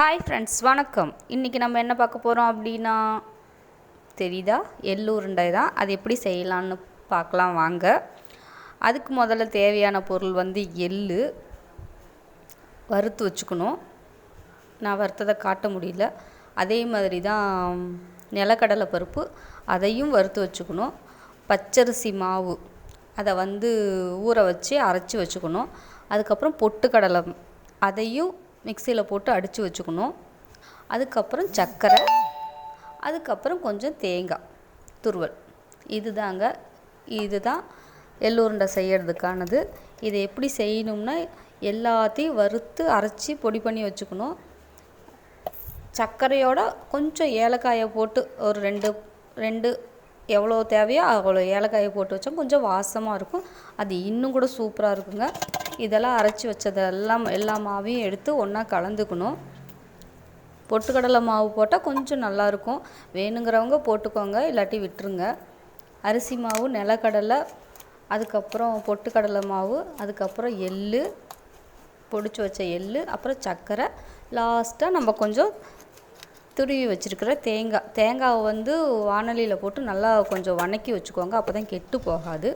Hi friends, வணக்கம். இன்றைக்கி நம்ம என்ன பார்க்க போகிறோம் அப்படின்னா தெரியுதா? எள்ளு உருண்டை தான். அது எப்படி செய்யலான்னு பார்க்கலாம் வாங்க. அதுக்கு முதல்ல தேவையான பொருள் எள்ளு வறுத்து வச்சுக்கணும். நான் வறுத்ததை காட்ட முடியல. அதே மாதிரி தான் நிலக்கடலை பருப்பு, அதையும் வறுத்து வச்சுக்கணும். பச்சரிசி மாவு, அதை ஊற வச்சு அரைச்சி வச்சுக்கணும். அதுக்கப்புறம் பொட்டுக்கடலை, அதையும் மிக்சியில் போட்டு அடித்து வச்சுக்கணும். அதுக்கப்புறம் சர்க்கரை, அதுக்கப்புறம் கொஞ்சம் தேங்காய் துருவல். இதுதான் எள்ளு உருண்டை செய்கிறதுக்கானது. இதை எப்படி செய்யணும்னா, எல்லாத்தையும் வறுத்து அரைச்சி பொடி பண்ணி வச்சுக்கணும். சர்க்கரையோட கொஞ்சம் ஏலக்காயை போட்டு ஒரு ரெண்டு எவ்வளோ தேவையோ அவ்வளோ ஏலக்காயை போட்டு வச்சா கொஞ்சம் வாசமாக இருக்கும். அது இன்னும் கூட சூப்பராக இருக்குங்க. இதெல்லாம் அரைச்சி வச்சதெல்லாம் எல்லா மாவையும் எடுத்து ஒன்றா கலந்துக்கணும். பொட்டுக்கடலை மாவு போட்டால் கொஞ்சம் நல்லாயிருக்கும். வேணுங்கிறவங்க போட்டுக்கோங்க, இல்லாட்டி விட்டுருங்க. அரிசி மாவு, நிலக்கடலை, அதுக்கப்புறம் பொட்டுக்கடலை மாவு, அதுக்கப்புறம் எள்ளு, பொடிச்சு வச்ச எள்ளு, அப்புறம் சர்க்கரை, லாஸ்ட்டாக நம்ம கொஞ்சம் துருவி வச்சுருக்கிற தேங்காவை வானலியில் போட்டு நல்லா கொஞ்சம் வணக்கி வச்சுக்கோங்க. அப்போ தான் கெட்டு போகாது,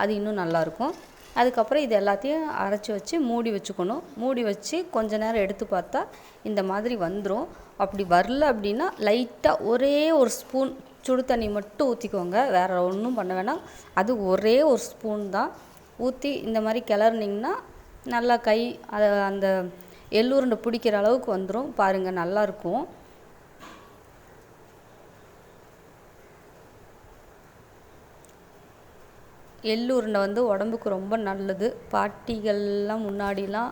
அது இன்னும் நல்லாயிருக்கும். அதுக்கப்புறம் இது எல்லாத்தையும் அரைச்சி வச்சு மூடி வச்சுக்கணும். மூடி வச்சு கொஞ்ச நேரம் எடுத்து பார்த்தா இந்த மாதிரி வந்துடும். அப்படி வரல அப்படின்னா லைட்டாக ஒரே ஒரு ஸ்பூன் சுடு தண்ணி மட்டும் ஊற்றிக்கோங்க. வேறு ஒன்றும் பண்ண வேணாம். அது ஒரே ஒரு ஸ்பூன் தான் ஊற்றி இந்த மாதிரி கிளறினிங்கன்னா நல்லா அந்த எள்ளுருண்டை பிடிக்கிற அளவுக்கு வந்துடும். பாருங்கள், நல்லாயிருக்கும். எள்ளு உருண்டை உடம்புக்கு ரொம்ப நல்லது. பாட்டிகள்லாம் முன்னாடிலாம்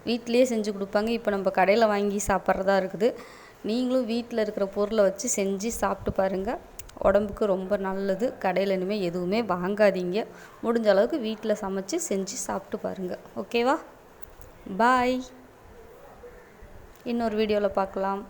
வீட்டிலையே செஞ்சு கொடுப்பாங்க. இப்போ நம்ம கடையில் வாங்கி சாப்பிட்றதா இருக்குது. நீங்களும் வீட்டில் இருக்கிற பொருளை வச்சு செஞ்சு சாப்பிட்டு பாருங்கள். உடம்புக்கு ரொம்ப நல்லது. கடையில் இனிமேல் எதுவுமே வாங்காதீங்க. முடிஞ்ச அளவுக்கு வீட்டில் சமைச்சு செஞ்சு சாப்பிட்டு பாருங்கள். ஓகேவா? பாய். இன்னொரு வீடியோவில் பார்க்கலாம்.